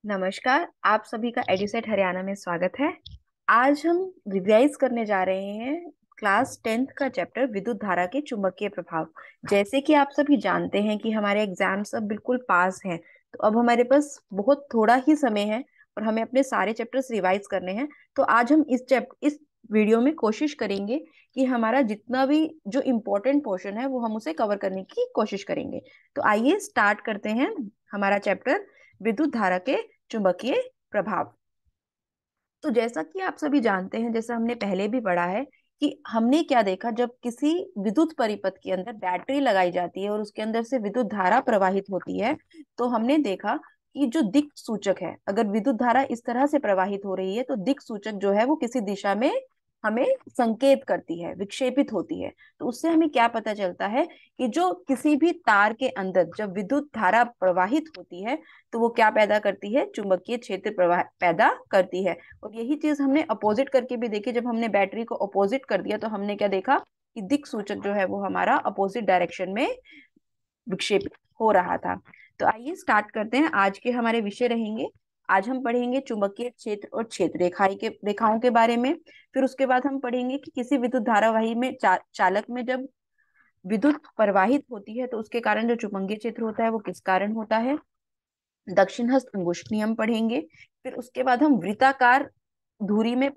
नमस्कार। आप सभी का एडुसेट हरियाणा में स्वागत है। आज हम रिवाइज करने जा रहे हैं क्लास 10th का चैप्टर विद्युत धारा के चुंबकीय प्रभाव। जैसे कि आप सभी जानते हैं कि हमारे एग्जाम्स अब बिल्कुल पास हैं, तो अब हमारे पास बहुत थोड़ा ही समय है और हमें अपने सारे चैप्टर्स रिवाइज करने हैं। तो आज हम इस वीडियो में कोशिश करेंगे कि हमारा जितना भी जो इम्पोर्टेंट पोर्शन है वो हम उसे कवर करने की कोशिश करेंगे। तो आइए स्टार्ट करते हैं हमारा चैप्टर विद्युत धारा के चुंबकीय प्रभाव। तो जैसा कि आप सभी जानते हैं, जैसा हमने पहले भी पढ़ा है कि हमने क्या देखा, जब किसी विद्युत परिपथ के अंदर बैटरी लगाई जाती है और उसके अंदर से विद्युत धारा प्रवाहित होती है, तो हमने देखा कि जो दिक् सूचक है, अगर विद्युत धारा इस तरह से प्रवाहित हो रही है तो दिक् सूचक जो है वो किसी दिशा में हमें संकेत करती है, विक्षेपित होती है। तो उससे हमें क्या पता चलता है कि जो किसी भी तार के अंदर जब विद्युत धारा प्रवाहित होती है तो वो क्या पैदा करती है, चुंबकीय क्षेत्र प्रवाह पैदा करती है। और यही चीज हमने अपोजिट करके भी देखी। जब हमने बैटरी को अपोजिट कर दिया तो हमने क्या देखा कि दिक् सूचक जो है वो हमारा अपोजिट डायरेक्शन में विक्षेपित हो रहा था। तो आइए स्टार्ट करते हैं। आज के हमारे विषय रहेंगे, आज हम पढ़ेंगे चुंबकीय क्षेत्र और क्षेत्र रेखाओं के बारे में। फिर उसके बाद हम पढ़ेंगे कि किसी विद्युत धारावाही में चालक में जब विद्युत प्रवाहित होती है तो उसके कारण जो चुंबकीय क्षेत्र होता है वो किस कारण होता है। दक्षिण हस्त अंगुष्ठ नियम पढ़ेंगे। फिर उसके बाद हम वृत्ताकार धुरी में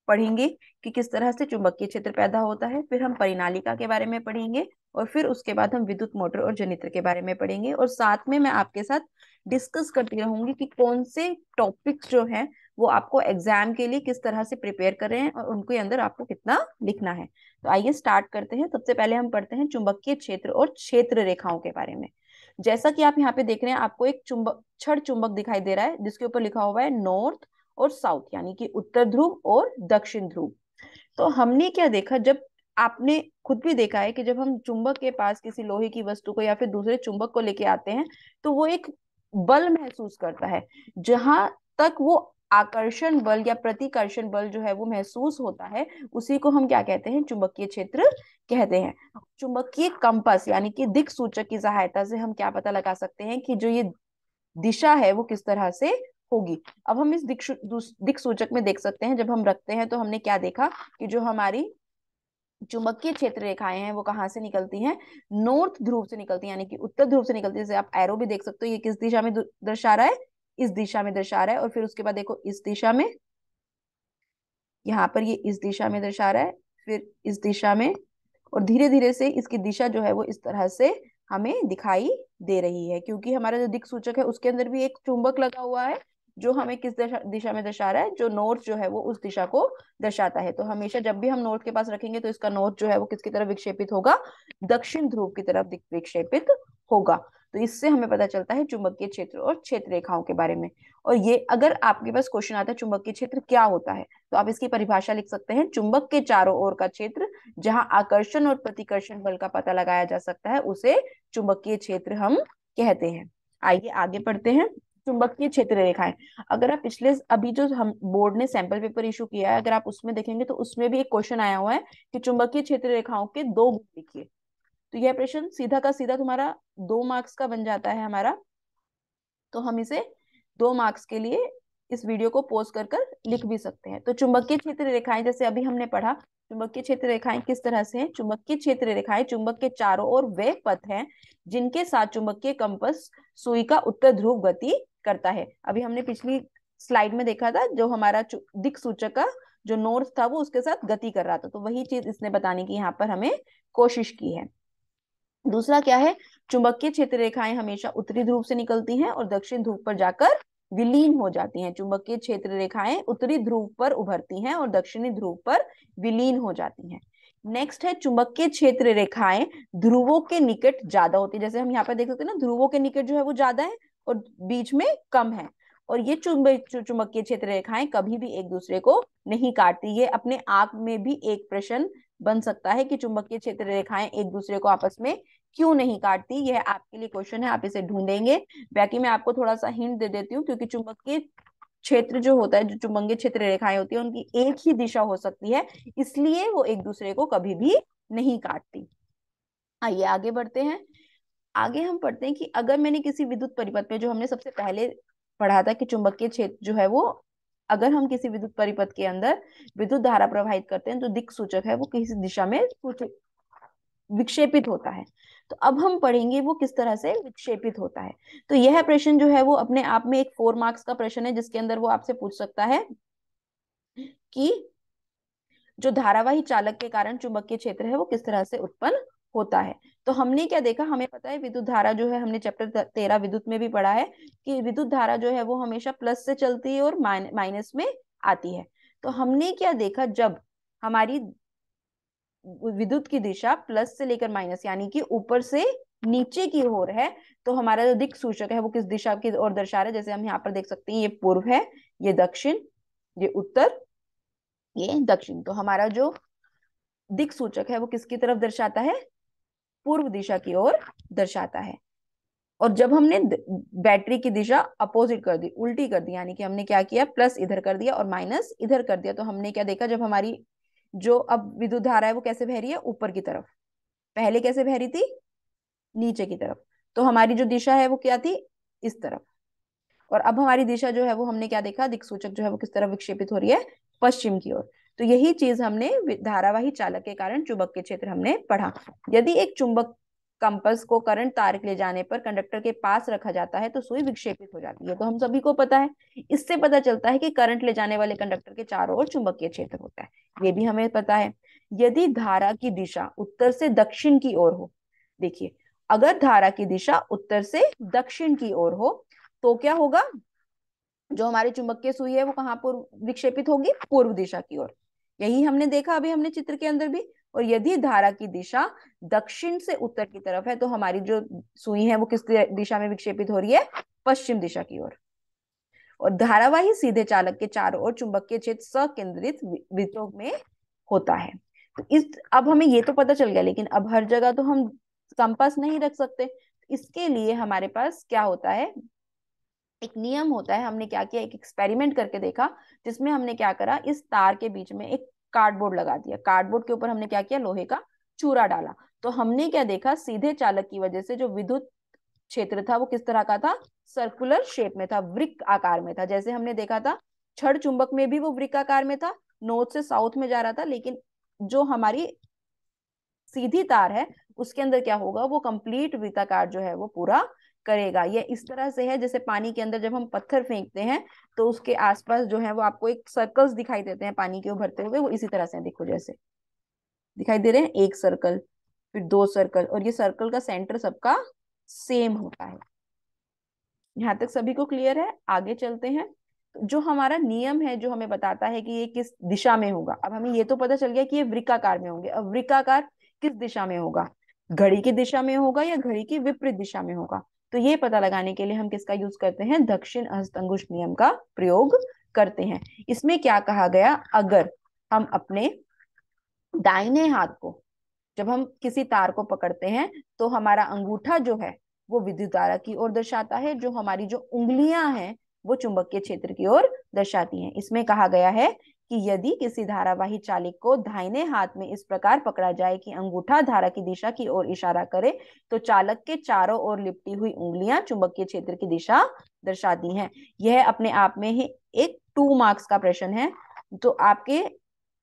पढ़ेंगे कि किस तरह से चुंबकीय क्षेत्र पैदा होता है। फिर हम परिनालिका के बारे में पढ़ेंगे और फिर उसके बाद हम विद्युत मोटर और जनित्र के बारे में पढ़ेंगे। और साथ में मैं आपके साथ डिस्कस करती रहूंगी कि कौन से टॉपिक्स जो हैं वो आपको एग्जाम के लिए किस तरह से प्रिपेयर कर रहे हैं और उनके अंदर आपको कितना लिखना है। तो आइए स्टार्ट करते हैं। सबसे पहले हम पढ़ते हैं चुंबकीय क्षेत्र और क्षेत्र रेखाओं के बारे में। जैसा कि आप यहाँ पे देख रहे हैं, आपको एक छड़ चुंबक दिखाई दे रहा है जिसके ऊपर लिखा हुआ है नॉर्थ और साउथ, यानी कि उत्तर ध्रुव और दक्षिण ध्रुव। तो हमने क्या देखा, जब आपने खुद भी देखा है कि जब हम चुंबक के पास किसी लोहे की वस्तु को या फिर दूसरे चुंबक को लेके आते हैं तो वो एक बल महसूस करता है। जहां तक वो आकर्षण बल या प्रतिकर्षण बल जो है वो महसूस होता है, उसी को हम क्या कहते हैं, चुंबकीय क्षेत्र कहते हैं। चुंबकीय कंपास यानी कि दिक् सूचक की सहायता से हम क्या पता लगा सकते हैं कि जो ये दिशा है वो किस तरह से होगी। अब हम इस दिक् सूचक में देख सकते हैं, जब हम रखते हैं तो हमने क्या देखा कि जो हमारी चुंबकीय क्षेत्र रेखाएं हैं वो कहाँ से निकलती हैं, नॉर्थ ध्रुव से निकलती हैं, यानी कि उत्तर ध्रुव से निकलती है। जैसे आप एरो भी देख सकते हो, ये किस दिशा में दर्शा रहा है, इस दिशा में दर्शा रहा है। और फिर उसके बाद देखो इस दिशा में, यहाँ पर ये इस दिशा में दर्शा रहा है, फिर इस दिशा में, और धीरे धीरे से इसकी दिशा जो है वो इस तरह से हमें दिखाई दे रही है, क्योंकि हमारा जो दिक् सूचक है उसके अंदर भी एक चुंबक लगा हुआ है जो हमें किस दिशा में दर्शा रहा है, जो नॉर्थ जो है वो उस दिशा को दर्शाता है। तो हमेशा जब भी हम नॉर्थ के पास रखेंगे तो इसका नॉर्थ जो है वो किसकी तरफ विक्षेपित होगा, दक्षिण ध्रुव की तरफ विक्षेपित होगा। तो इससे हमें पता चलता है चुंबकीय क्षेत्र और क्षेत्र रेखाओं के बारे में। और ये अगर आपके पास क्वेश्चन आता है चुंबकीय क्षेत्र क्या होता है, तो आप इसकी परिभाषा लिख सकते हैं, चुंबक के चारों ओर का क्षेत्र जहां आकर्षण और प्रतिकर्षण बल का पता लगाया जा सकता है उसे चुंबकीय क्षेत्र हम कहते हैं। आइए आगे बढ़ते हैं। चुंबकीय क्षेत्र रेखाएं, अगर आप पिछले अभी जो हम बोर्ड ने सैंपल पेपर इशू किया है, अगर आप उसमें देखेंगे तो उसमें भी एक क्वेश्चन आया हुआ है कि चुंबकीय क्षेत्र रेखाओं के दो गुण लिखिए। तो यह प्रश्न सीधा का सीधा तुम्हारा 2 मार्क्स का बन जाता है हमारा। तो हम इसे 2 मार्क्स के लिए इस वीडियो को पॉज कर कर लिख भी सकते हैं। तो चुंबकीय क्षेत्र रेखाएं, जैसे अभी हमने पढ़ा, चुंबकीय क्षेत्र रेखाएं किस तरह से हैं। चुंबकीय क्षेत्र रेखाएं चुंबक के चारों ओर वे पथ हैं जिनके साथ चुंबकीय कंपास सुई का उत्तर ध्रुव गति करता है। अभी हमने पिछली स्लाइड में देखा था, जो हमारा दिक् सूचक का जो नॉर्थ था वो उसके साथ गति कर रहा था, तो वही चीज इसने बताने की यहाँ पर हमें कोशिश की है। दूसरा क्या है, चुंबकीय क्षेत्र रेखाएं हमेशा उत्तरी ध्रुव से निकलती हैं और दक्षिण ध्रुव पर जाकर विलीन हो जाती हैं। चुंबकीय क्षेत्र रेखाएं उत्तरी ध्रुव पर उभरती हैं और दक्षिणी ध्रुव पर विलीन हो जाती हैं। नेक्स्ट है, चुंबकीय क्षेत्र रेखाएं ध्रुवों के निकट ज्यादा होती है। जैसे हम यहाँ पर देख सकते हैं ना, ध्रुवों के निकट जो है वो ज्यादा है और बीच में कम है। और ये चुंबकीय क्षेत्र रेखाएं कभी भी एक दूसरे को नहीं काटती। ये अपने आप में भी एक प्रश्न बन सकता है कि चुंबकीय क्षेत्र रेखाएं एक दूसरे को आपस में क्यों नहीं काटती। यह आपके लिए क्वेश्चन है, आप इसे ढूंढेंगे। बाकी मैं आपको थोड़ा सा हिंट दे देती हूँ, क्योंकि चुंबकीय क्षेत्र जो होता है, जो चुंबकीय क्षेत्र रेखाएं होती है, उनकी एक ही दिशा हो सकती है, इसलिए वो एक दूसरे को कभी भी नहीं काटती। आइए आगे बढ़ते हैं। आगे हम पढ़ते हैं कि अगर मैंने किसी विद्युत परिपथ में, जो हमने सबसे पहले पढ़ा था कि चुंबकीय क्षेत्र जो है वो, अगर हम किसी विद्युत परिपथ के अंदर विद्युत धारा प्रवाहित करते हैं तो दिक् सूचक है वो किसी दिशा में विक्षेपित होता है। तो अब हम पढ़ेंगे वो किस तरह से विक्षेपित होता है। तो यह प्रश्न जो है वो अपने आप में एक 4 मार्क्स का प्रश्न है, जिसके अंदर वो आपसे पूछ सकता है कि जो धारावाही चालक के कारण चुंबकीय क्षेत्र है वो किस तरह से उत्पन्न होता है। तो हमने क्या देखा, हमें पता है विद्युत धारा जो है, हमने चैप्टर 13 विद्युत में भी पढ़ा है कि विद्युत धारा जो है वो हमेशा प्लस से चलती है और माइनस में आती है। तो हमने क्या देखा, जब हमारी विद्युत की दिशा प्लस से लेकर माइनस यानी कि ऊपर से नीचे की ओर है, तो हमारा जो दिक् सूचक है वो किस दिशा की ओर दर्शा रहा है। जैसे हम यहाँ पर देख सकते हैं, ये पूर्व है, ये दक्षिण, ये उत्तर, ये दक्षिण। तो हमारा जो दिक् सूचक है वो किसकी तरफ दर्शाता है, पूर्व दिशा की ओर दर्शाता है। और जब हमने बैटरी की दिशा अपोजिट कर दी, उल्टी कर दी, यानी कि हमने क्या किया, प्लस इधर कर दिया और माइनस इधर कर दिया, तो हमने क्या देखा, जब हमारी जो अब विद्युत धारा है वो कैसे बह रही है, ऊपर की तरफ। पहले कैसे बह रही थी, नीचे की तरफ। तो हमारी जो दिशा है वो क्या थी, इस तरफ। और अब हमारी दिशा जो है वो हमने क्या देखा, दिक्सूचक जो है वो किस तरफ विक्षेपित हो रही है, पश्चिम की ओर। तो यही चीज हमने धारावाही चालक के कारण चुंबकीय क्षेत्र हमने पढ़ा। यदि एक चुंबक कंपस को करंट तार ले जाने पर कंडक्टर के पास रखा जाता है तो सुई विक्षेपित हो जाती है। तो हम सभी को पता है, इससे पता चलता है कि करंट ले जाने वाले कंडक्टर के चारों ओर चुंबकीय क्षेत्र होता है, ये भी हमें पता है। यदि धारा की दिशा उत्तर से दक्षिण की ओर हो, देखिए अगर धारा की दिशा उत्तर से दक्षिण की ओर हो तो क्या होगा, जो हमारी चुंबकीय सुई है वो कहाँ पर विक्षेपित होगी, पूर्व दिशा की ओर। यही हमने देखा अभी हमने चित्र के अंदर भी। और यदि धारा की दिशा दक्षिण से उत्तर की तरफ है तो हमारी जो सुई है वो किस दिशा में विक्षेपित हो रही है, पश्चिम दिशा की ओर। और धारावाही सीधे चालक के चारों ओर चुंबकीय क्षेत्र सकेंद्रित वितोग में होता है। तो इस, अब हमें ये तो पता चल गया, लेकिन अब हर जगह तो हम कंपास नहीं रख सकते। इसके लिए हमारे पास क्या होता है, एक नियम होता है। हमने क्या किया, एक एक्सपेरिमेंट करके देखा, जिसमें हमने क्या करा, इस तार के बीच में एक कार्डबोर्ड लगा दिया। कार्डबोर्ड के ऊपर हमने क्या किया, लोहे का चूरा डाला। तो हमने क्या देखा, सीधे चालक की वजह से जो विद्युत क्षेत्र था वो किस तरह का था, सर्कुलर शेप में था, वृत्त आकार में था। जैसे हमने देखा था छड़ चुंबक में भी वो वृत्त आकार में था, नॉर्थ से साउथ में जा रहा था। लेकिन जो हमारी सीधी तार है उसके अंदर क्या होगा, वो कंप्लीट वृत्ताकार जो है वो पूरा करेगा। ये इस तरह से है जैसे पानी के अंदर जब हम पत्थर फेंकते हैं तो उसके आसपास जो है वो आपको एक सर्कल्स दिखाई देते हैं पानी के उभरते हुए, वो इसी तरह से देखो जैसे दिखाई दे रहे हैं, एक सर्कल, फिर दो सर्कल, और ये सर्कल का सेंटर सबका सेम होता है। यहाँ तक सभी को क्लियर है, आगे चलते हैं। जो हमारा नियम है जो हमें बताता है कि ये किस दिशा में होगा, अब हमें ये तो पता चल गया कि ये वृत्ताकार में होंगे। अब वृत्ताकार किस दिशा में होगा, घड़ी की दिशा में होगा या घड़ी की विपरीत दिशा में होगा। तो ये पता लगाने के लिए हम किसका यूज करते हैं, दक्षिण हस्तअंगुष्ठ नियम का प्रयोग करते हैं। इसमें क्या कहा गया, अगर हम अपने दाहिने हाथ को, जब हम किसी तार को पकड़ते हैं तो हमारा अंगूठा जो है वो विद्युत धारा की ओर दर्शाता है, जो हमारी जो उंगलियां हैं वो चुंबकीय क्षेत्र की ओर दर्शाती हैं। इसमें कहा गया है कि यदि किसी धारावाही चालक को दाहिने हाथ में इस प्रकार पकड़ा जाए कि अंगूठा धारा की दिशा की ओर इशारा करे तो चालक के चारों ओर लिपटी हुई उंगलियां चुंबकीय क्षेत्र की दिशा दर्शाती हैं। यह अपने आप में ही एक 2 मार्क्स का प्रश्न है। तो आपके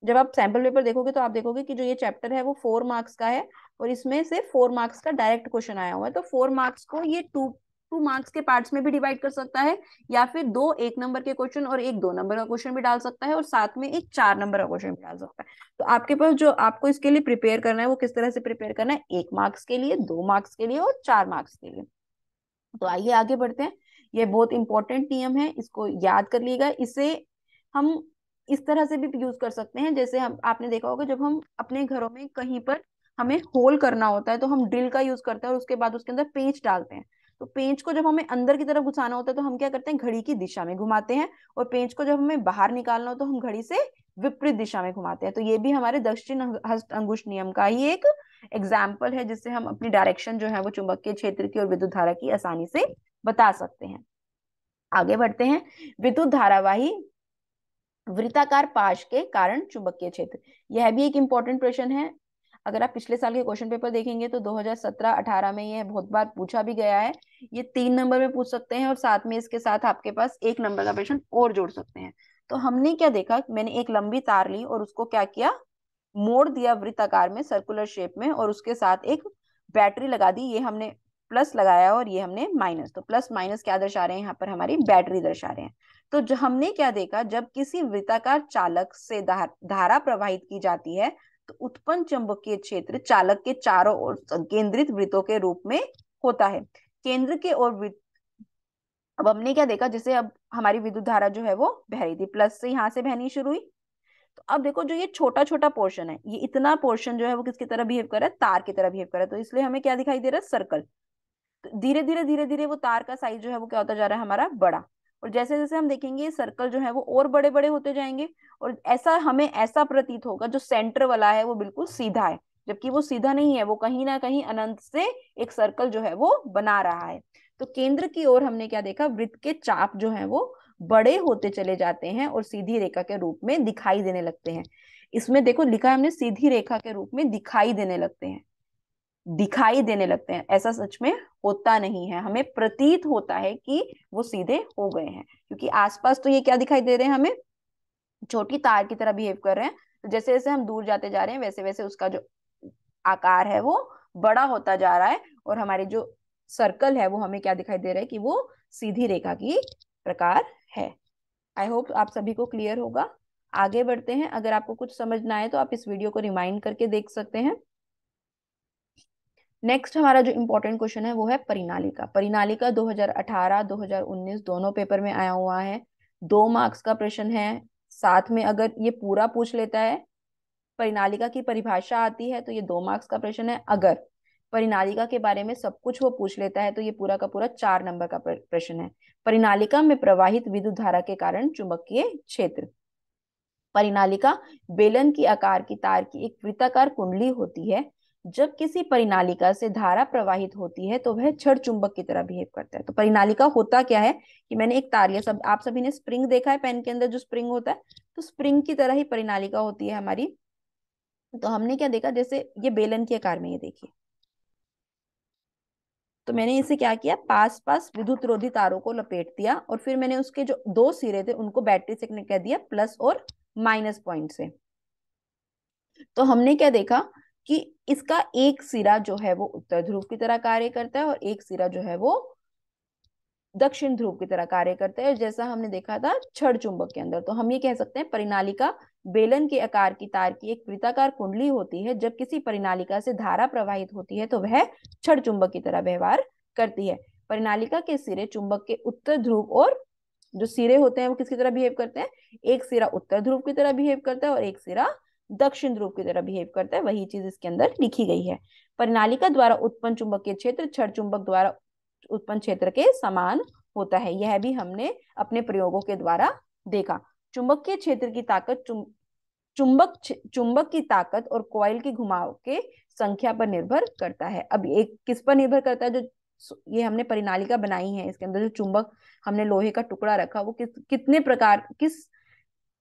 जब आप सैंपल पेपर देखोगे तो आप देखोगे कि जो ये चैप्टर है वो 4 मार्क्स का है, और इसमें से 4 मार्क्स का डायरेक्ट क्वेश्चन आया हुआ है। तो 4 मार्क्स को ये टू मार्क्स के पार्ट्स में भी डिवाइड कर सकता है, या फिर 2 1 नंबर के क्वेश्चन और एक 2 नंबर का क्वेश्चन भी डाल सकता है, और साथ में एक 4 नंबर का क्वेश्चन भी डाल सकता है। तो आपके पास जो आपको इसके लिए प्रिपेयर करना है वो किस तरह से प्रिपेयर करना है, 1 मार्क्स के लिए, 2 मार्क्स के लिए और 4 मार्क्स के लिए। तो आइए आगे बढ़ते हैं। ये बहुत इंपॉर्टेंट नियम है, इसको याद कर लीजिएगा। इसे हम इस तरह से भी यूज कर सकते हैं, जैसे हम, आपने देखा होगा जब हम अपने घरों में कहीं पर हमें होल करना होता है तो हम ड्रिल का यूज करते हैं और उसके बाद उसके अंदर पेंच डालते हैं। तो पेंच को जब हमें अंदर की तरफ घुसाना होता है तो हम क्या करते हैं, घड़ी की दिशा में घुमाते हैं, और पेंच को जब हमें बाहर निकालना हो तो हम घड़ी से विपरीत दिशा में घुमाते हैं। तो ये भी हमारे दक्षिण हस्त अंगुष्ठ नियम का ही एक एग्जाम्पल है, जिससे हम अपनी डायरेक्शन जो है वो चुंबकीय क्षेत्र की और विद्युत धारा की आसानी से बता सकते हैं। आगे बढ़ते हैं। विद्युत धारावाही वृत्ताकार पाश के कारण चुंबकीय क्षेत्र, यह भी एक इंपॉर्टेंट प्रश्न है। अगर आप पिछले साल के क्वेश्चन पेपर देखेंगे तो 2017-18 में ये बहुत बार पूछा भी गया है। ये 3 नंबर में पूछ सकते हैं और साथ में इसके साथ आपके पास 1 नंबर का प्रश्न और जोड़ सकते हैं। तो हमने क्या देखा, मैंने एक लंबी तार ली और उसको क्या किया, मोड़ दिया वृत्ताकार में, सर्कुलर शेप में, और उसके साथ एक बैटरी लगा दी। ये हमने प्लस लगाया और ये हमने माइनस। तो प्लस माइनस क्या दर्शा रहे हैं, यहाँ पर हमारी बैटरी दर्शा रहे हैं। तो जो हमने क्या देखा, जब किसी वृत्ताकार चालक से धारा प्रवाहित की जाती है तो उत्पन्न चुंबकीय क्षेत्र चालक के चारों ओर केंद्रित वृत्तों के रूप में होता है। केंद्र के ओर वृत्त, अब हमने क्या देखा, जैसे अब हमारी विद्युत धारा जो है वो बह रही थी, प्लस से यहां से बहनी शुरू हुई। तो अब देखो जो ये छोटा छोटा पोर्शन है, ये इतना पोर्शन जो है वो किसकी तरह बिहेव कर रहा है, तार की तरह बिहेव कर रहा है। तो इसलिए हमें क्या दिखाई दे रहा है, सर्कल। तो धीरे धीरे वो तार का साइज जो है वो क्या होता जा रहा है, हमारा बड़ा। और जैसे जैसे हम देखेंगे सर्कल जो है वो और बड़े बड़े होते जाएंगे, और ऐसा हमें ऐसा प्रतीत होगा जो सेंटर वाला है वो बिल्कुल सीधा है, जबकि वो सीधा नहीं है, वो कहीं ना कहीं अनंत से एक सर्कल जो है वो बना रहा है। तो केंद्र की ओर हमने क्या देखा, वृत्त के चाप जो है वो बड़े होते चले जाते हैं और सीधी रेखा के रूप में दिखाई देने लगते हैं। इसमें देखो लिखा है हमने, सीधी रेखा के रूप में दिखाई देने लगते हैं, दिखाई देने लगते हैं। ऐसा सच में होता नहीं है, हमें प्रतीत होता है कि वो सीधे हो गए हैं, क्योंकि आसपास तो ये क्या दिखाई दे रहे हैं, हमें छोटी तार की तरह बिहेव कर रहे हैं। तो जैसे जैसे हम दूर जाते जा रहे हैं वैसे वैसे उसका जो आकार है वो बड़ा होता जा रहा है, और हमारी जो सर्कल है वो हमें क्या दिखाई दे रहा है कि वो सीधी रेखा की प्रकार है। आई होप आप सभी को क्लियर होगा। आगे बढ़ते हैं। अगर आपको कुछ समझ ना आए तो आप इस वीडियो को रिमाइंड करके देख सकते हैं। नेक्स्ट हमारा जो इम्पोर्टेंट क्वेश्चन है वो है परिनालिका। परिनालिका 2018 2019 दोनों पेपर में आया हुआ है। 2 मार्क्स का प्रश्न है। साथ में अगर ये पूरा पूछ लेता है, परिनालिका की परिभाषा आती है, तो ये 2 मार्क्स का प्रश्न है। अगर परिनालिका के बारे में सब कुछ वो पूछ लेता है तो ये पूरा का पूरा 4 नंबर का प्रश्न है। परिनालिका में प्रवाहित विद्युत धारा के कारण चुंबकीय क्षेत्र। परिनालिका बेलन की आकार की तार की एक वृत्ताकार कुंडली होती है। जब किसी परिनालिका से धारा प्रवाहित होती है तो वह छड़ चुंबक की तरह बिहेव करता है। तो परिनालिका होता क्या है कि मैंने एक तार लिया, सब आप सभी ने स्प्रिंग देखा है, पेन के अंदर जो स्प्रिंग होता है, तो स्प्रिंग की तरह ही परिनालिका होती है हमारी। तो हमने क्या देखा, जैसे ये बेलन के आकार में, ये देखिए, तो मैंने इसे क्या किया, पास पास विद्युत रोधी तारों को लपेट दिया, और फिर मैंने उसके जो 2 सिरे थे उनको बैटरी से कनेक्ट कर दिया, प्लस और माइनस पॉइंट से। तो हमने क्या देखा कि इसका एक सिरा जो है वो उत्तर ध्रुव की तरह कार्य करता है और एक सिरा जो है वो दक्षिण ध्रुव की तरह कार्य करता है, जैसा हमने देखा था छड़ चुंबक के अंदर। तो हम ये कह सकते हैं परिनालिका बेलन के आकार की तार की एक वृत्ताकार कुंडली होती है। जब किसी परिनालिका से धारा प्रवाहित होती है तो वह छड़ चुंबक की तरह व्यवहार करती है। परिनालिका के सिरे चुंबक के उत्तर ध्रुव, और जो सिरे होते हैं वो किसकी तरह बिहेव करते हैं, एक सिरा उत्तर ध्रुव की तरह बिहेव करता है और एक सिरा दक्षिण ध्रुव की तरह बिहेव करता है। वही चीज इसके अंदर लिखी गई है। परिनालिका द्वारा उत्पन्न चुंबकीय क्षेत्र छड़ चुंबक द्वारा उत्पन्न क्षेत्र के समान होता है। यह भी हमने अपने प्रयोगों के द्वारा देखा। चुंबकीय क्षेत्र की ताकत चुंबक की ताकत और कॉइल की घुमाव के संख्या पर निर्भर करता है। अब एक किस पर निर्भर करता है, जो ये हमने परिनालिका बनाई है इसके अंदर जो चुंबक हमने लोहे का टुकड़ा रखा, वो कितने प्रकार, किस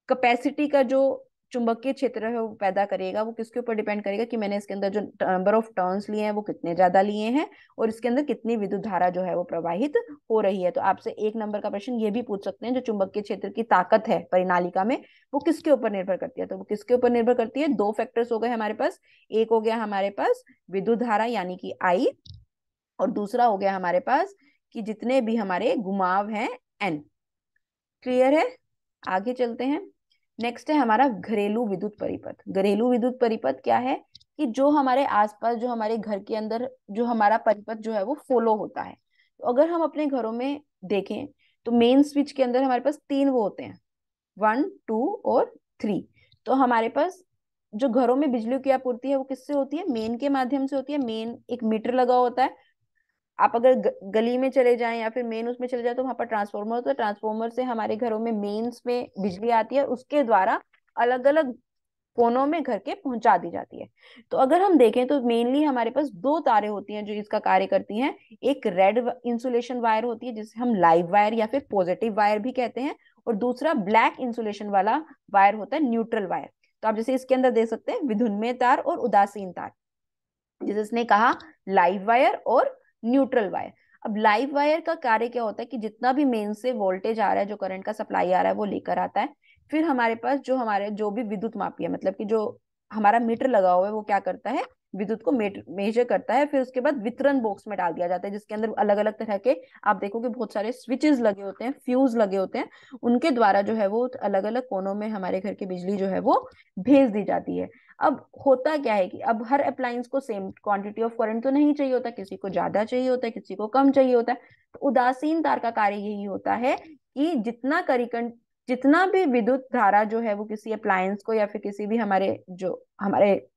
कैपेसिटी का जो चुंबकीय क्षेत्र है वो पैदा करेगा, वो किसके ऊपर डिपेंड करेगा कि मैंने इसके अंदर जो नंबर ऑफ टर्न्स लिए हैं वो कितने ज्यादा लिए हैं, और इसके अंदर कितनी विद्युत धारा जो है वो प्रवाहित हो रही है। तो आपसे 1 नंबर का प्रश्न ये भी पूछ सकते हैं, जो चुंबकीय क्षेत्र की ताकत है परिनालिका में वो किसके ऊपर निर्भर करती है। तो वो किसके ऊपर निर्भर करती है, 2 फैक्टर्स हो गए हमारे पास। एक हो गया हमारे पास विद्युत धारा यानी कि आई, और दूसरा हो गया हमारे पास कि जितने भी हमारे घुमाव हैं एन। क्लियर है, आगे चलते हैं। नेक्स्ट है हमारा घरेलू विद्युत परिपथ। घरेलू विद्युत परिपथ क्या है कि जो हमारे आसपास, जो हमारे घर के अंदर जो हमारा परिपथ जो है वो फॉलो होता है। तो अगर हम अपने घरों में देखें तो मेन स्विच के अंदर हमारे पास 3 वो होते हैं, 1 2 और 3। तो हमारे पास जो घरों में बिजली की आपूर्ति है वो किससे होती है, मेन के माध्यम से होती है। मेन एक मीटर लगा होता है। आप अगर गली में चले जाएं या फिर मेन उसमें चले जाए तो वहां पर ट्रांसफॉर्मर होता है। ट्रांसफॉर्मर से हमारे घरों में मेन्स में बिजली आती है, उसके द्वारा अलग अलग कोनों में घर के पहुंचा दी जाती है। तो अगर हम देखें तो मेनली हमारे पास 2 तारें होती हैं जो इसका कार्य करती हैं। एक रेड इंसुलेशन वायर होती है जिसे हम लाइव वायर या फिर पॉजिटिव वायर भी कहते हैं, और दूसरा ब्लैक इंसुलेशन वाला वायर होता है न्यूट्रल वायर। तो आप जैसे इसके अंदर देख सकते हैं विधुन्मय तार और उदासीन तार, जैसे इसने कहा लाइव वायर और न्यूट्रल वायर। अब लाइव वायर का कार्य क्या होता है कि जितना भी मेन से वोल्टेज आ रहा है, जो करंट का सप्लाई आ रहा है वो लेकर आता है। फिर हमारे पास जो भी विद्युत मापी है, मतलब कि जो हमारा मीटर लगा हुआ है, वो क्या करता है, विद्युत को मेजर करता है। फिर उसके बाद वितरण बॉक्स में डाल दिया जाता है, जिसके अंदर अलग अलग तरह के आप देखोगे बहुत सारे स्विचेस लगे होते हैं, फ्यूज लगे होते हैं, उनके द्वारा जो है वो अलग अलग कोनों में हमारे घर की बिजली जो है वो भेज दी जाती है। अब होता क्या है कि अब हर अप्लायंस को सेम क्वांटिटी ऑफ करंट तो नहीं चाहिए होता, किसी को ज्यादा चाहिए होता है, किसी को कम चाहिए होता है। तो उदासीन तार का कार्य यही होता है कि जितना भी विद्युत धारा जो है वो किसी अप्लायंस को या फिर किसी भी हमारे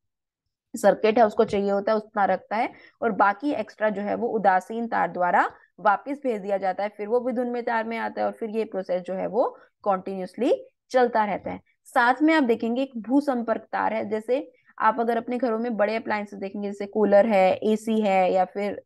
सर्किट है उसको चाहिए होता है, उतना रखता है, और बाकी एक्स्ट्रा जो है वो उदासीन तार द्वारा वापस भेज दिया जाता है। फिर वो विद्युत तार में आता है और फिर ये प्रोसेस जो है वो कॉन्टिन्यूसली चलता रहता है। साथ में आप देखेंगे एक भू संपर्क तार है। जैसे आप अगर अपने घरों में बड़े अप्लायंसेस देखेंगे, जैसे कूलर है, एसी है, या फिर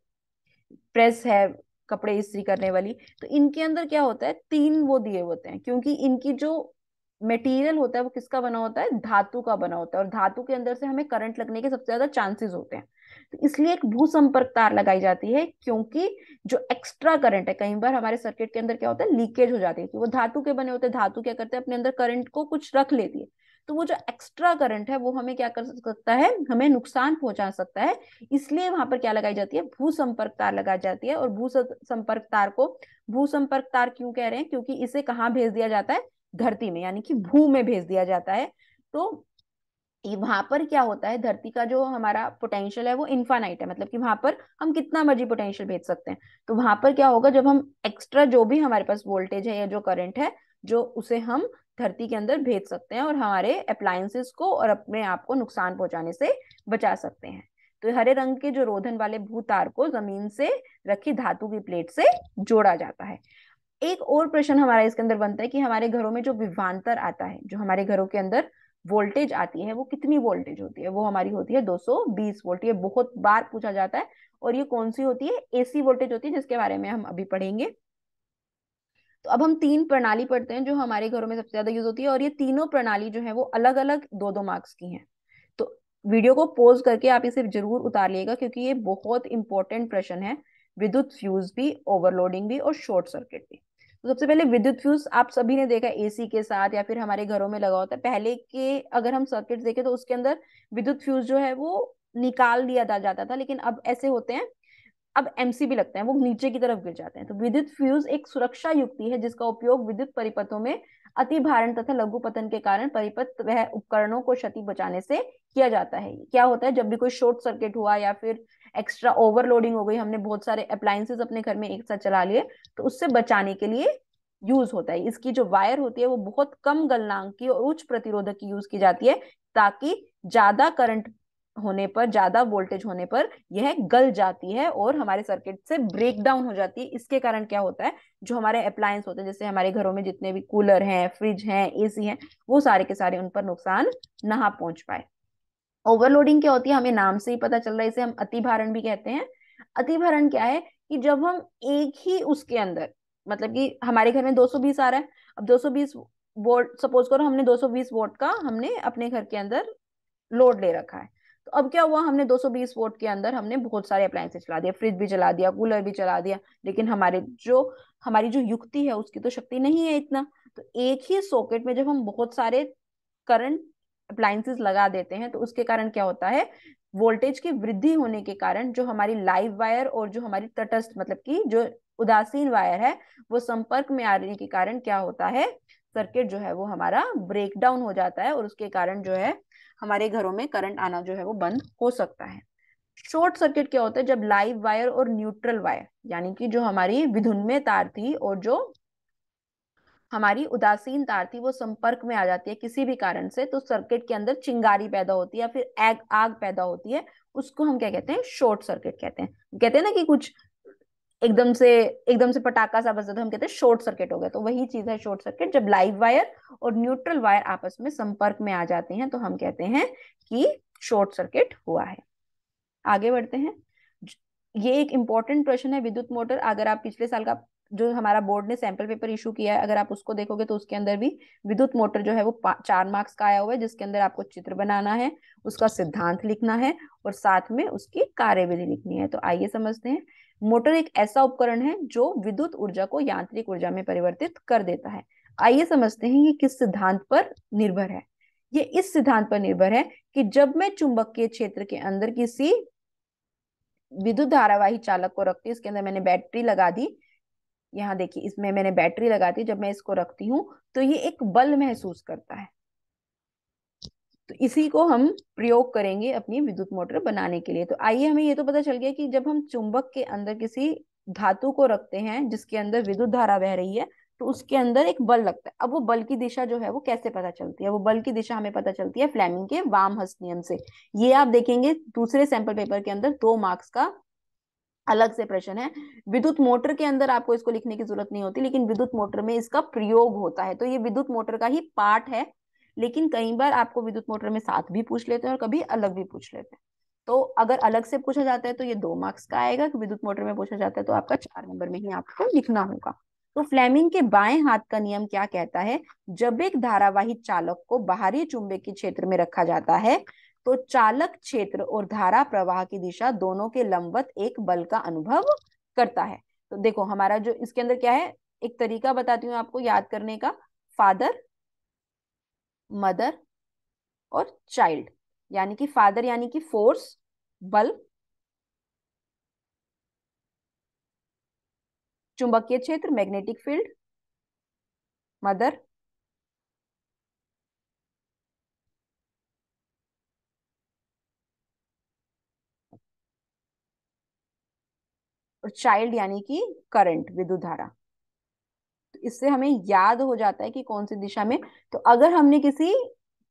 प्रेस है कपड़े इस्त्री करने वाली, तो इनके अंदर क्या होता है, तीन वो दिए होते हैं, क्योंकि इनकी जो मटेरियल होता है वो किसका बना होता है, धातु का बना होता है, और धातु के अंदर से हमें करंट लगने के सबसे ज्यादा चांसेस होते हैं। तो इसलिए एक भू संपर्क तार लगाई जाती है, क्योंकि जो एक्स्ट्रा करंट है, कई बार हमारे सर्किट के अंदर क्या होता है, लीकेज हो जाती है, कि वो धातु के बने होते हैं, धातु क्या करते हैं अपने अंदर करंट को कुछ रख लेती है। तो वो जो एक्स्ट्रा करंट है वो हमें क्या कर सकता है, हमें नुकसान पहुंचा सकता है। इसलिए वहां पर क्या लगाई जाती है, भू संपर्क तार लगाई जाती है। और संपर्क तार को भू संपर्क तार क्यों कह रहे हैं, क्योंकि इसे कहाँ भेज दिया जाता है, धरती में, यानी कि भू में भेज दिया जाता है। तो वहां पर क्या होता है, धरती का जो हमारा पोटेंशियल है वो इनफाइनाइट है, मतलब कि वहां पर हम कितना मर्जी पोटेंशियल भेज सकते हैं। तो वहां पर क्या होगा, जब हम एक्स्ट्रा जो भी हमारे पास वोल्टेज है या जो करंट है, जो उसे हम धरती के अंदर भेज सकते हैं और हमारे अप्लायंसेस को और अपने आप को नुकसान पहुंचाने से बचा सकते हैं। तो हरे रंग के जो रोधन वाले भूतार को जमीन से रखी धातु की प्लेट से जोड़ा जाता है। एक और प्रश्न हमारा इसके अंदर बनता है कि हमारे घरों में जो विभवांतर आता है, जो हमारे घरों के अंदर वोल्टेज आती है, वो कितनी वोल्टेज होती है, वो हमारी होती है 220 वोल्ट। ये बहुत बार पूछा जाता है। और ये कौन सी होती है, एसी वोल्टेज होती है, जिसके बारे में हम अभी पढ़ेंगे। तो अब हम तीन प्रणाली पढ़ते हैं जो हमारे घरों में सबसे ज्यादा यूज होती है, और ये तीनों प्रणाली जो है वो अलग अलग दो दो मार्क्स की हैं। तो वीडियो को पॉज करके आप इसे जरूर उतार लिएगा, क्योंकि ये बहुत इंपॉर्टेंट प्रश्न है। विद्युत फ्यूज भी, ओवरलोडिंग भी, और शॉर्ट सर्किट भी। तो सबसे पहले विद्युत फ्यूज आप सभी ने देखा एसी के साथ या फिर हमारे घरों में लगा होता है। पहले के अगर हम सर्किट देखें तो उसके अंदर विद्युत फ्यूज जो है वो निकाल दिया जाता था, लेकिन अब ऐसे होते हैं, अब एमसीबी लगते हैं, वो नीचे की तरफ गिर जाते हैं। तो विद्युत फ्यूज एक सुरक्षा युक्ति है जिसका उपयोग विद्युत परिपथों में अति भारण तथा लघु पतन के कारण परिपथ वह उपकरणों को क्षति बचाने से किया जाता है। क्या होता है, जब भी कोई शॉर्ट सर्किट हुआ या फिर एक्स्ट्रा ओवरलोडिंग हो गई, हमने बहुत सारे अप्लायंसेस अपने घर में एक साथ चला लिए, तो उससे बचाने के लिए यूज होता है। इसकी जो वायर होती है वो बहुत कम गलनांक की और उच्च प्रतिरोधक की यूज की जाती है, ताकि ज्यादा करंट होने पर, ज्यादा वोल्टेज होने पर यह गल जाती है और हमारे सर्किट से ब्रेक डाउन हो जाती है। इसके कारण क्या होता है, जो हमारे अप्लायंस होते हैं, जैसे हमारे घरों में जितने भी कूलर हैं, फ्रिज हैं, एसी हैं, वो सारे के सारे उन पर नुकसान ना पहुंच पाए। ओवरलोडिंग क्या होती है, हमें नाम से ही पता चल रहा है, इसे हम अतिभारण भी कहते हैं। अतिभारण क्या है कि जब हम एक ही उसके अंदर, मतलब कि हमारे घर में 220 आ रहा है, अब 220 वोल्ट, सपोज करो हमने 220 वोल्ट का हमने अपने घर के अंदर लोड ले रखा है। तो अब क्या हुआ, हमने 220 वोल्ट के अंदर हमने बहुत सारे अप्लायंसेस चला दिया, फ्रिज भी चला दिया, कूलर भी चला दिया, लेकिन हमारी जो युक्ति है उसकी तो शक्ति नहीं है इतना। तो एक ही सॉकेट में जब हम बहुत सारे करंट अप्लायंसेस लगा देते हैं, तो उसके कारण क्या होता है, वोल्टेज की वृद्धि होने के कारण जो हमारी लाइव वायर और जो हमारी तटस्थ, मतलब कि जो उदासीन वायर है, वो संपर्क में आने के कारण क्या होता है, सर्किट जो है वो हमारा ब्रेक डाउन हो जाता है, और उसके कारण जो है हमारे घरों में करंट आना जो है वो बंद हो सकता है। शॉर्ट सर्किट क्या होता है, जब लाइव वायर और न्यूट्रल वायर, यानी कि जो हमारी विधुन्मय तार थी और जो हमारी उदासीन तार थी, वो संपर्क में आ जाती है किसी भी कारण से, तो सर्किट के अंदर चिंगारी पैदा होती है या फिर आग आग पैदा होती है। उसको हम क्या कहते हैं, शॉर्ट सर्किट कहते हैं। कहते हैं ना कि कुछ एकदम से एकदम से पटाखा सा बजा, तो हम कहते हैं शॉर्ट सर्किट हो गया। तो वही चीज है शॉर्ट सर्किट, जब लाइव वायर और न्यूट्रल वायर आपस में संपर्क में आ जाते हैं, तो हम कहते हैं कि शॉर्ट सर्किट हुआ है। आगे बढ़ते हैं। ये एक इंपॉर्टेंट प्रश्न है, विद्युत मोटर। अगर आप पिछले साल का जो हमारा बोर्ड ने सैंपल पेपर इशू किया है, अगर आप उसको देखोगे तो उसके अंदर भी विद्युत मोटर जो है वो 4 मार्क्स का आया हुआ है, जिसके अंदर आपको चित्र बनाना है, उसका सिद्धांत लिखना है और साथ में उसकी कार्यविधि लिखनी है। तो आइए समझते हैं। मोटर एक ऐसा उपकरण है जो विद्युत ऊर्जा को यांत्रिक ऊर्जा में परिवर्तित कर देता है। आइए समझते हैं ये किस सिद्धांत पर निर्भर है। ये इस सिद्धांत पर निर्भर है कि जब मैं चुंबकीय क्षेत्र के अंदर किसी विद्युत धारावाही चालक को रखती हूँ, इसके अंदर मैंने बैटरी लगा दी, यहाँ देखिए इसमें मैंने बैटरी लगा दी, जब मैं इसको रखती हूँ तो ये एक बल महसूस करता है। तो इसी को हम प्रयोग करेंगे अपनी विद्युत मोटर बनाने के लिए। तो आइए, हमें ये तो पता चल गया कि जब हम चुंबक के अंदर किसी धातु को रखते हैं जिसके अंदर विद्युत धारा बह रही है, तो उसके अंदर एक बल लगता है। अब वो बल की दिशा जो है वो कैसे पता चलती है? वो बल की दिशा हमें पता चलती है फ्लेमिंग के वाम हस्त नियम से। ये आप देखेंगे दूसरे सैंपल पेपर के अंदर 2 मार्क्स का अलग से प्रश्न है। विद्युत मोटर के अंदर आपको इसको लिखने की जरूरत नहीं होती, लेकिन विद्युत मोटर में इसका प्रयोग होता है। तो ये विद्युत मोटर का ही पार्ट है, लेकिन कई बार आपको विद्युत मोटर में साथ भी पूछ लेते हैं और कभी अलग भी पूछ लेते हैं। तो अगर अलग से पूछा जाता है तो ये 2 मार्क्स का आएगा, कि विद्युत मोटर में पूछा जाता है तो आपका 4 नंबर में ही आपको लिखना होगा। तो फ्लेमिंग के बाएं हाथ का नियम क्या कहता है? जब एक धारावाही चालक को बाहरी चुंबकीय क्षेत्र में रखा जाता है तो चालक क्षेत्र और धारा प्रवाह की दिशा दोनों के लंबवत एक बल का अनुभव करता है। तो देखो हमारा जो इसके अंदर क्या है, एक तरीका बताती हूँ आपको याद करने का। फादर, मदर और चाइल्ड, यानी कि फादर यानी कि फोर्स, बल, चुंबकीय क्षेत्र मैग्नेटिक फील्ड, मदर, और चाइल्ड यानी कि करंट, विद्युत धारा। तो इससे हमें याद हो जाता है कि कौन सी दिशा में। तो अगर हमने किसी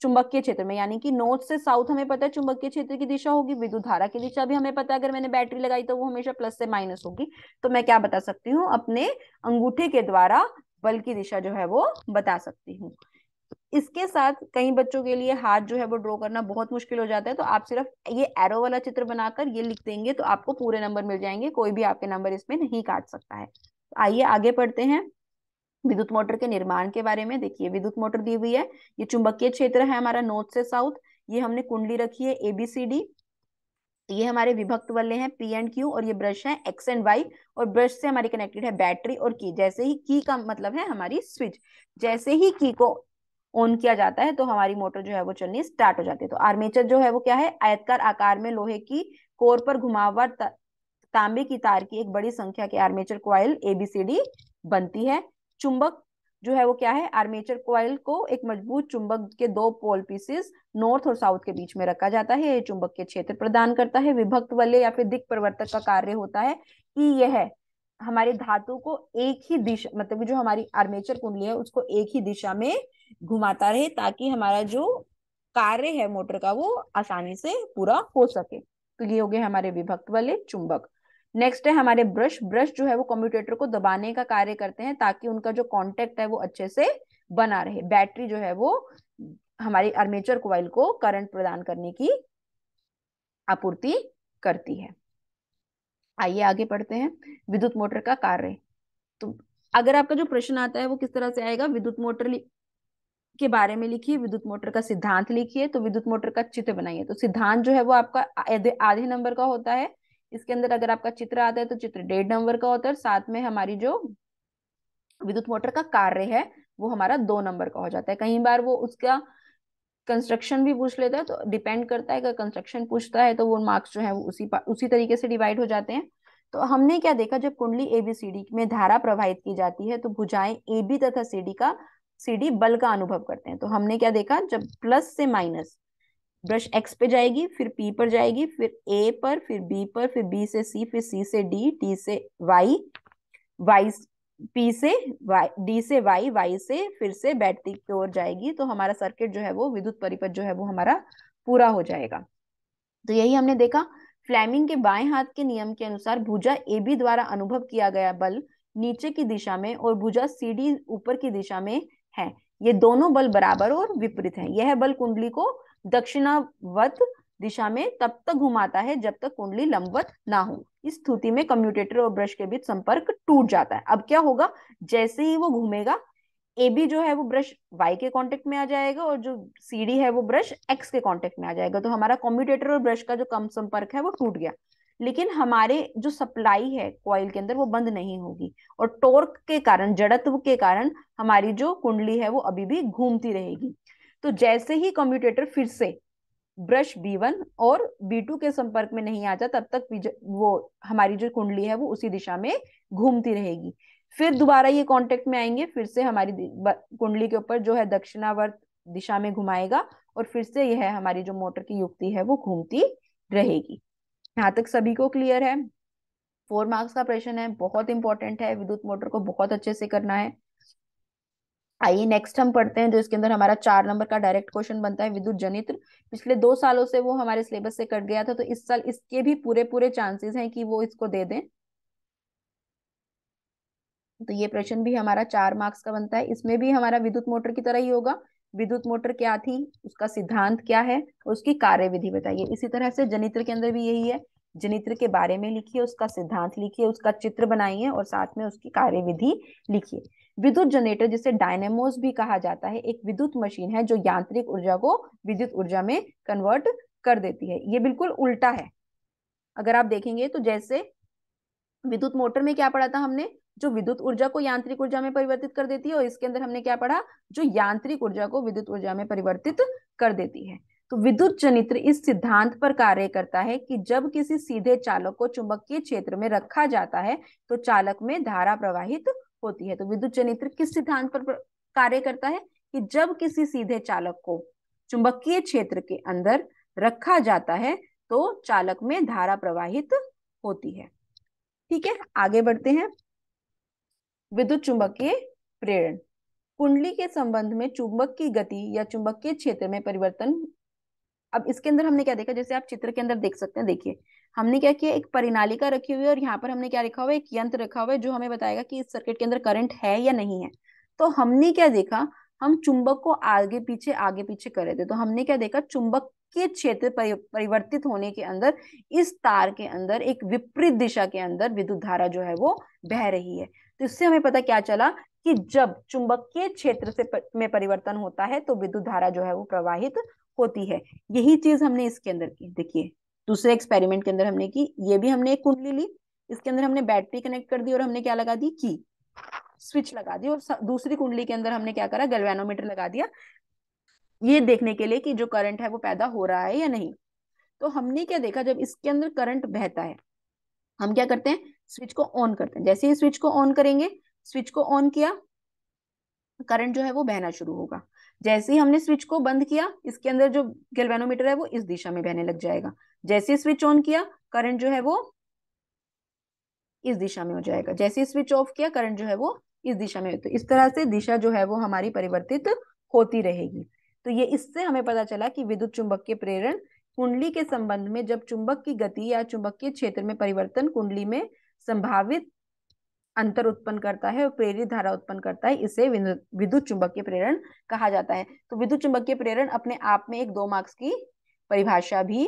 चुंबकीय क्षेत्र में, यानी कि नॉर्थ से साउथ हमें पता है चुंबकीय क्षेत्र की दिशा होगी, विद्युत धारा की दिशा भी हमें पता है, अगर मैंने बैटरी लगाई तो वो हमेशा प्लस से माइनस होगी। तो मैं क्या बता सकती हूँ? अपने अंगूठे के द्वारा बल की दिशा जो है वो बता सकती हूँ। इसके साथ कई बच्चों के लिए हाथ जो है वो ड्रॉ करना बहुत मुश्किल हो जाता है, तो आप सिर्फ ये एरो वाला चित्र बनाकर ये लिख देंगे तो आपको पूरे नंबर मिल जाएंगे, कोई भी आपके नंबर इसमें नहीं काट सकता है। तो आइए आगे बढ़ते हैं विद्युत मोटर के निर्माण के बारे में। देखिए विद्युत मोटर दी हुई है, ये चुंबकीय क्षेत्र है हमारा नॉर्थ से साउथ, ये हमने कुंडली रखी है ABCD, ये हमारे विभक्त वल्ले हैं P एंड Q, और ये ब्रश है X एंड Y, और ब्रश से हमारी कनेक्टेड है बैटरी और की। जैसे ही की का मतलब है हमारी स्विच, जैसे ही की को ऑन किया जाता है तो हमारी मोटर जो है वो चलनी स्टार्ट हो जाती है। तो आर्मेचर जो है वो क्या है? आयताकार आकार में लोहे की कोर पर घुमावदार तांबे की तार की एक बड़ी संख्या के आर्मेचर कॉइल ABCD बनती है। चुंबक जो है वो क्या है? आर्मेचर कॉइल को एक मजबूत चुंबक के 2 पोल पीसेस नॉर्थ और साउथ के बीच में रखा जाता है, ये चुंबक के क्षेत्र प्रदान करता है। विभक्त वलय या फिर दिक् परिवर्तक का कार्य होता है कि यह हमारे धातु को एक ही दिशा, मतलब जो हमारी आर्मेचर कुंडली है उसको एक ही दिशा में घुमाता रहे, ताकि हमारा जो कार्य है मोटर का वो आसानी से पूरा हो सके। तो ये हो गए हमारे विभक्त वाले चुंबक। नेक्स्ट है हमारे ब्रश। ब्रश जो है वो कम्यूटेटर को दबाने का कार्य करते हैं ताकि उनका जो कांटेक्ट है वो अच्छे से बना रहे। बैटरी जो है वो हमारी आर्मेचर कॉइल को करंट प्रदान करने की आपूर्ति करती है। आइए आगे पढ़ते हैं विद्युत मोटर का कार्य। तो अगर आपका जो प्रश्न आता है वो किस तरह से आएगा? विद्युत मोटर के बारे में लिखिए, विद्युत मोटर का सिद्धांत लिखिए, तो विद्युत मोटर का चित्र बनाइए। तो सिद्धांत जो है वो आपका आधे नंबर का होता है। इसके अंदर अगर आपका चित्र आता है तो चित्र 1.5 नंबर का होता है, और साथ में हमारी जो विद्युत मोटर का कार्य है वो हमारा 2 नंबर का हो जाता है। कई बार वो उसका कंस्ट्रक्शन भी पूछ लेता है, तो डिपेंड करता है, अगर कंस्ट्रक्शन पूछता है तो वो मार्क्स जो है वो उसी तरीके से डिवाइड हो जाते हैं। तो हमने क्या देखा, जब कुंडली ABCD में धारा प्रवाहित की जाती है तो भुजाएं AB तथा CD बल का अनुभव करते हैं। तो हमने क्या देखा, जब प्लस से माइनस ब्रश X पे जाएगी, फिर P पर जाएगी, फिर A पर, फिर B पर, फिर B से C, फिर C से D, D से Y, Y P से Y, D से Y, Y से फिर से बैटरी की ओर जाएगी। तो हमारा सर्किट जो है वो विद्युत परिपथ जो है वो हमारा पूरा हो जाएगा। तो यही हमने देखा। फ्लेमिंग के बाएं हाथ के नियम के अनुसार भुजा AB द्वारा अनुभव किया गया बल नीचे की दिशा में और भुजा CD ऊपर की दिशा में है। ये दोनों बल बराबर और विपरीत हैं। यह बल कुंडली को दक्षिणावर्त दिशा में तब तक घुमाता है जब तक कुंडली लंबवत ना हो। इस स्थिति में कम्यूटेटर और ब्रश के बीच संपर्क टूट जाता है। अब क्या होगा, जैसे ही वो घूमेगा, ए बी जो है वो ब्रश वाई के कांटेक्ट में आ जाएगा और जो सी डी है वो ब्रश एक्स के कांटेक्ट में आ जाएगा। तो हमारा कम्यूटेटर और ब्रश का जो कम संपर्क है वो टूट गया। लेकिन हमारे जो सप्लाई है कॉइल के अंदर वो बंद नहीं होगी, और टॉर्क के कारण, जड़त्व के कारण हमारी जो कुंडली है वो अभी भी घूमती रहेगी। तो जैसे ही कम्यूटेटर फिर से ब्रश B1 और B2 के संपर्क में नहीं आता, तब तक वो हमारी जो कुंडली है वो उसी दिशा में घूमती रहेगी। फिर दोबारा ये कांटेक्ट में आएंगे, फिर से हमारी कुंडली के ऊपर जो है दक्षिणावर्त दिशा में घुमाएगा, और फिर से यह हमारी जो मोटर की युक्ति है वो घूमती रहेगी। यहाँ तक सभी को क्लियर है? 4 मार्क्स का प्रश्न है, बहुत इंपॉर्टेंट है, विद्युत मोटर को बहुत अच्छे से करना है। आइए नेक्स्ट हम पढ़ते हैं, जो इसके अंदर हमारा 4 नंबर का डायरेक्ट क्वेश्चन बनता है, विद्युत जनित्र। पिछले 2 सालों से वो हमारे सिलेबस से कट गया था, तो इस साल इसके भी पूरे पूरे चांसेस हैं कि वो इसको दे दें। तो ये प्रश्न भी हमारा 4 मार्क्स का बनता है। इसमें भी हमारा विद्युत मोटर की तरह ही होगा। विद्युत मोटर क्या थी, उसका सिद्धांत क्या है, और उसकी कार्यविधि बताइए। इसी तरह से जनित्र के अंदर भी यही है, जनित्र के बारे में लिखिए, उसका सिद्धांत लिखिए, उसका चित्र बनाइए, और साथ में उसकी कार्यविधि लिखिए। विद्युत जनरेटर, जिसे डायनेमोस भी कहा जाता है, एक विद्युत मशीन है जो यांत्रिक ऊर्जा को विद्युत ऊर्जा में कन्वर्ट कर देती है। ये बिल्कुल उल्टा है। अगर आप देखेंगे तो जैसे विद्युत मोटर में क्या पढ़ा था हमने, जो विद्युत ऊर्जा को यांत्रिक ऊर्जा में परिवर्तित कर देती है, और इसके अंदर हमने क्या पढ़ा, जो यांत्रिक ऊर्जा को विद्युत ऊर्जा में परिवर्तित कर देती है। तो विद्युत जनित्र इस सिद्धांत पर कार्य करता है कि जब किसी सीधे चालक को चुंबकीय क्षेत्र में रखा जाता है तो चालक में धारा प्रवाहित होती है। तो विद्युत जनित्र किस सिद्धांत पर कार्य करता है कि जब किसी सीधे चालक को चुंबकीय क्षेत्र के अंदर रखा जाता है तो चालक में धारा प्रवाहित होती है। ठीक है, आगे बढ़ते हैं। विद्युत चुंबकीय प्रेरण, कुंडली के संबंध में चुंबक की गति या चुंबकीय क्षेत्र में परिवर्तन। अब इसके अंदर हमने क्या देखा, जैसे आप चित्र के अंदर देख सकते हैं, देखिए हमने क्या किया, एक परिनालिका रखी हुई है, और यहाँ पर हमने क्या रखा हुआ है, एक यंत्र रखा हुआ है जो हमें बताएगा कि इस सर्किट के अंदर करंट है या नहीं है। तो हमने क्या देखा, हम चुंबक को आगे पीछे कर रहे थे, तो हमने क्या देखा, चुंबक के क्षेत्र परिवर्तित होने के अंदर इस तार के अंदर एक विपरीत दिशा के अंदर विद्युत धारा जो है वो बह रही है। तो इससे हमें पता क्या चला कि जब चुंबकीय क्षेत्र में परिवर्तन होता है तो विद्युत धारा जो है वो प्रवाहित होती है। यही चीज हमने इसके अंदर की, देखिए दूसरे एक्सपेरिमेंट के अंदर हमने की। ये भी हमने एक कुंडली ली, इसके अंदर हमने बैटरी कनेक्ट कर दी, और हमने क्या लगा दी, की स्विच लगा दी, और दूसरी कुंडली के अंदर हमने क्या करा, गैल्वेनोमीटर लगा दिया, ये देखने के लिए कि जो करंट है वो पैदा हो रहा है या नहीं। तो हमने क्या देखा, जब इसके अंदर करंट बहता है, हम क्या करते हैं, स्विच को ऑन करते हैं। जैसे ही स्विच को ऑन करेंगे, स्विच को ऑन किया, करंट जो है वो बहना शुरू होगा। जैसे ही हमने स्विच को बंद किया, इसके अंदर जो गैल्वेनोमीटर है वो इस दिशा में बहने लग जाएगा। जैसे ही स्विच ऑन किया, करंट जो है वो इस दिशा में हो जाएगा। जैसे ही स्विच ऑफ किया, करंट जो है वो इस दिशा में। तो इस तरह से दिशा जो है वो हमारी परिवर्तित होती रहेगी। तो ये इससे हमें पता चला कि विद्युत चुंबकीय प्रेरण कुंडली के संबंध में जब चुंबक की गति या चुंबकीय क्षेत्र में परिवर्तन कुंडली में संभावित अंतर उत्पन्न करता है और प्रेरित धारा उत्पन्न करता है, इसे विद्युत चुंबकीय प्रेरण कहा जाता है। तो विद्युत चुंबकीय प्रेरण अपने आप में एक 2 मार्क्स की परिभाषा भी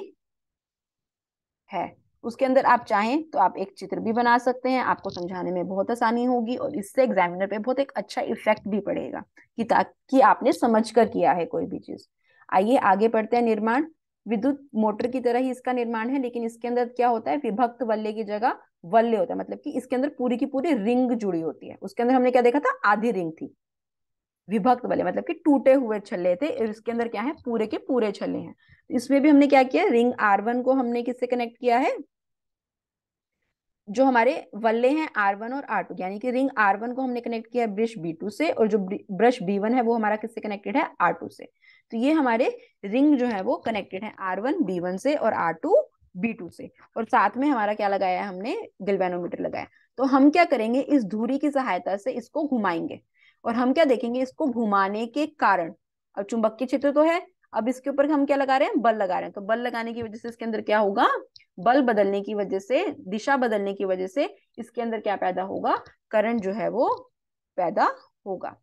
है। उसके अंदर आप चाहें तो आप एक चित्र भी बना सकते हैं, आपको समझाने में बहुत आसानी होगी, और इससे एग्जामिनर पे बहुत एक अच्छा इफेक्ट भी पड़ेगा कि ताकि आपने समझकर किया है कोई भी चीज। आइए आगे बढ़ते हैं। निर्माण, विद्युत मोटर की तरह ही इसका निर्माण है, लेकिन इसके अंदर क्या होता है, विभक्त वल्ले की जगह वल्ले होता है, मतलब कि इसके अंदर पूरी की पूरी रिंग जुड़ी होती है। उसके अंदर हमने क्या देखा था, आधी रिंग थी। विभक्त वाले मतलब कि टूटे हुए छल्ले थे, और इसके अंदर क्या है, पूरे के पूरे छल्ले हैं। तो इसमें भी हमने क्या किया, रिंग R1 को हमने किससे कनेक्ट किया है, जो हमारे वल्ले हैं R1 और R2, यानी कि रिंग R1 को हमने कनेक्ट किया है ब्रश B2 से, और जो ब्रश B1 है वो हमारा किससे कनेक्टेड है, R2 से। तो ये हमारे रिंग जो है वो कनेक्टेड है R1 B1 से और R2 B2 से, और साथ में हमारा क्या लगाया है, हमने गैल्वेनोमीटर लगाया। तो हम क्या करेंगे, इस धुरी की सहायता से इसको घुमाएंगे, और हम क्या देखेंगे, इसको घुमाने के कारण, अब चुंबकीय क्षेत्र तो है, अब इसके ऊपर हम क्या लगा रहे हैं, बल लगा रहे हैं। तो बल लगाने की वजह से इसके अंदर क्या होगा, बल बदलने की वजह से, दिशा बदलने की वजह से इसके अंदर क्या पैदा होगा, करंट जो है वो पैदा होगा।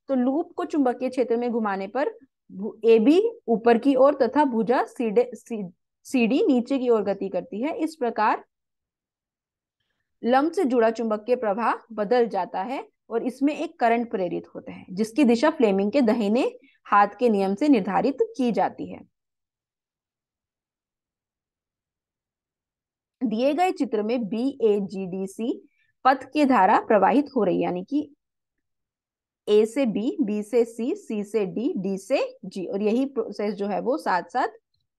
तो लूप को चुंबकीय क्षेत्र में घुमाने पर ए बी ऊपर की ओर तथा भुजा सी डी नीचे की ओर गति करती है। इस प्रकार लंब से जुड़ा चुंबकीय प्रवाह बदल जाता है और इसमें एक करंट प्रेरित होता है जिसकी दिशा फ्लेमिंग के दाहिने हाथ के नियम से निर्धारित की जाती है। दिए गए चित्र में BAGDC पथ की धारा प्रवाहित हो रही है, यानी कि A से B, B से C, C से D, D से G, और यही प्रोसेस जो है वो साथ साथ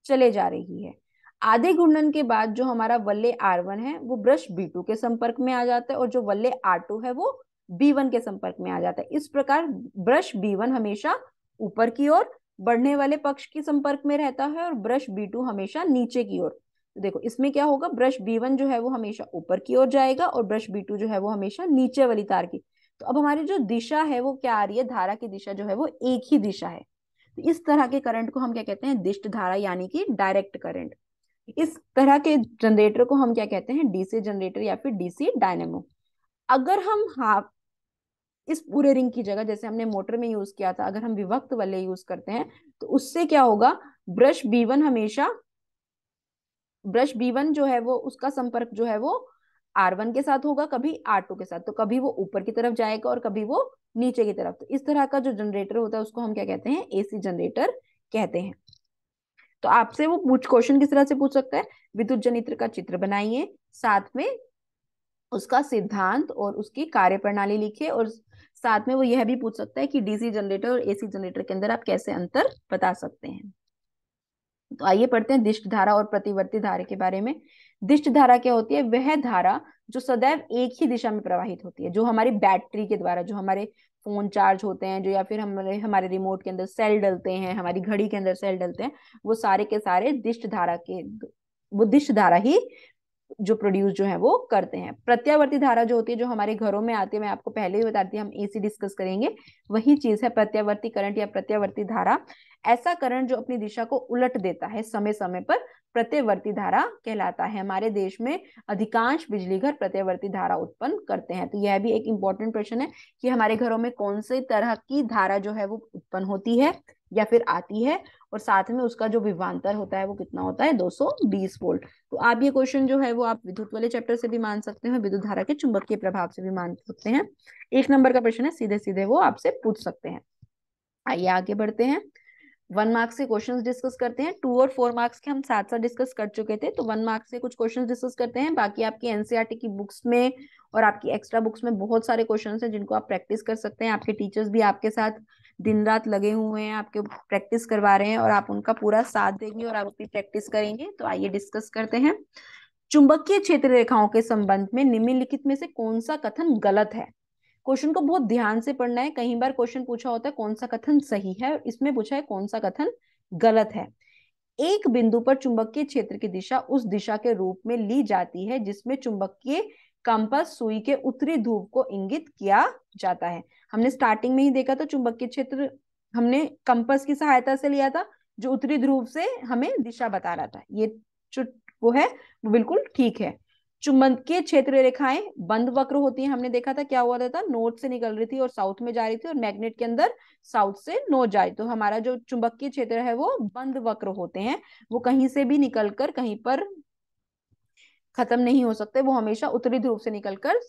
चले जा रही है। आधे घूर्णन के बाद जो हमारा वल्ले R1 है वो ब्रश B2 के संपर्क में आ जाता है और जो वल्ले R2 है वो B1 के संपर्क में आ जाता है। इस प्रकार ब्रश B1 हमेशा ऊपर की ओर बढ़ने वाले पक्ष के संपर्क में रहता है और ब्रश B2 हमेशा नीचे की ओर। तो देखो इसमें क्या होगा, ब्रश B1 जो है वो हमेशा ऊपर की ओर जाएगा और ब्रश B2 जो है वो हमेशा नीचे वाली तार की। तो अब हमारी जो दिशा है वो क्या आ रही है, धारा की दिशा जो है वो एक ही दिशा है। तो इस तरह के करंट को हम क्या कहते हैं, दिष्ट धारा यानी कि डायरेक्ट करंट। इस तरह के जनरेटर को हम क्या कहते हैं, डीसी जनरेटर या फिर डीसी डायनेमो। अगर हम हाफ इस पूरे रिंग की जगह जैसे हमने मोटर में यूज किया था, अगर हम विभक्त वाले यूज करते हैं तो उससे क्या होगा, ब्रश B1 हमेशा, ब्रश B1 जो है वो उसका संपर्क जो है वो R1 के साथ होगा, कभी R2 के साथ। तो कभी वो ऊपर की तरफ जाएगा और कभी वो नीचे की तरफ। तो इस तरह का जो जनरेटर होता है उसको हम क्या कहते हैं, एसी जनरेटर कहते हैं। तो आपसे वो पूछ क्वेश्चन किस तरह से पूछ सकता है, विद्युत जनित्र का चित्र बनाइए, साथ में उसका सिद्धांत और उसकी कार्यप्रणाली लिखिए, और साथ में वो यह भी पूछ सकता है कि डीसी जनरेटर और एसी जनरेटर के अंदर आप कैसे अंतर बता सकते हैं। तो आइए पढ़ते हैं दिष्ट धारा और प्रतिवर्ती धारा के बारे में। दिष्ट धारा क्या होती है, वह धारा जो सदैव एक ही दिशा में प्रवाहित होती है, जो हमारी बैटरी के द्वारा, जो हमारे फोन चार्ज होते हैं, जो या फिर हमारे हमारे रिमोट के अंदर सेल डलते हैं, हमारी घड़ी के अंदर सेल डलते हैं, वो सारे के सारे दिष्ट धारा के, वो दिष्ट धारा ही जो प्रोड्यूस जो है वो करते हैं। प्रत्यावर्ती धारा जो होती है जो हमारे घरों में आती है, मैं आपको पहले ही बता दी, हम एसी डिस्कस करेंगे, वही चीज है प्रत्यावर्ती करंट या प्रत्यावर्ती धारा। ऐसा करंट जो अपनी दिशा को उलट देता है समय समय पर प्रत्यावर्ती धारा कहलाता है। हमारे देश में अधिकांश बिजली घर प्रत्यावर्ती धारा उत्पन्न करते हैं। तो यह भी एक इंपॉर्टेंट प्रश्न है कि हमारे घरों में कौन से तरह की धारा जो है वो उत्पन्न होती है या फिर आती है, और साथ में उसका जो विभवांतर होता है वो कितना होता है, 220 वोल्ट। तो आप ये क्वेश्चन जो है वो आप विद्युत वाले चैप्टर से भी मान सकते हैं, विद्युत धारा के चुंबकीय प्रभाव से भी मान सकते हैं। 1 नंबर का प्रश्न है, सीधे सीधे वो आपसे पूछ सकते हैं। आइए आगे बढ़ते हैं, 1 मार्क्स के क्वेश्चंस डिस्कस करते हैं। 2 और 4 मार्क्स के हम साथ साथ डिस्कस कर चुके थे, तो 1 मार्क्स के कुछ क्वेश्चंस डिस्कस करते हैं। बाकी आपकी एनसीईआरटी की बुक्स में और आपकी एक्स्ट्रा बुक्स में बहुत सारे क्वेश्चंस हैं जिनको आप प्रैक्टिस कर सकते हैं। आपके टीचर्स भी आपके साथ दिन रात लगे हुए हैं, आपके प्रैक्टिस करवा रहे हैं, और आप उनका पूरा साथ देंगे और आप अपनी प्रैक्टिस करेंगे। तो आइए डिस्कस करते हैं। चुंबकीय क्षेत्र रेखाओं के संबंध में निम्नलिखित में से कौन सा कथन गलत है। क्वेश्चन को बहुत ध्यान से पढ़ना है। कई बार क्वेश्चन पूछा होता है कौन सा कथन सही है, और इसमें पूछा है कौन सा कथन गलत है। एक बिंदु पर चुंबकीय क्षेत्र की दिशा उस दिशा के रूप में ली जाती है जिसमें चुंबकीय कंपास सुई के उत्तरी ध्रुव को इंगित किया जाता है। हमने स्टार्टिंग में ही देखा था, चुंबकीय क्षेत्र हमने कंपास की सहायता से लिया था जो उत्तरी ध्रुव से हमें दिशा बता रहा था। ये जो वो है वो बिल्कुल ठीक है। चुंबकीय क्षेत्र रेखाएं बंद वक्र होती हैं। हमने देखा था क्या हुआ था, नॉर्थ से निकल रही थी और साउथ में जा रही थी, और मैग्नेट के अंदर साउथ से नॉर्थ जा रही। तो हमारा जो चुंबकीय क्षेत्र है वो बंद वक्र होते हैं, वो कहीं से भी निकलकर कहीं पर खत्म नहीं हो सकते, वो हमेशा उत्तरी ध्रुव से निकलकर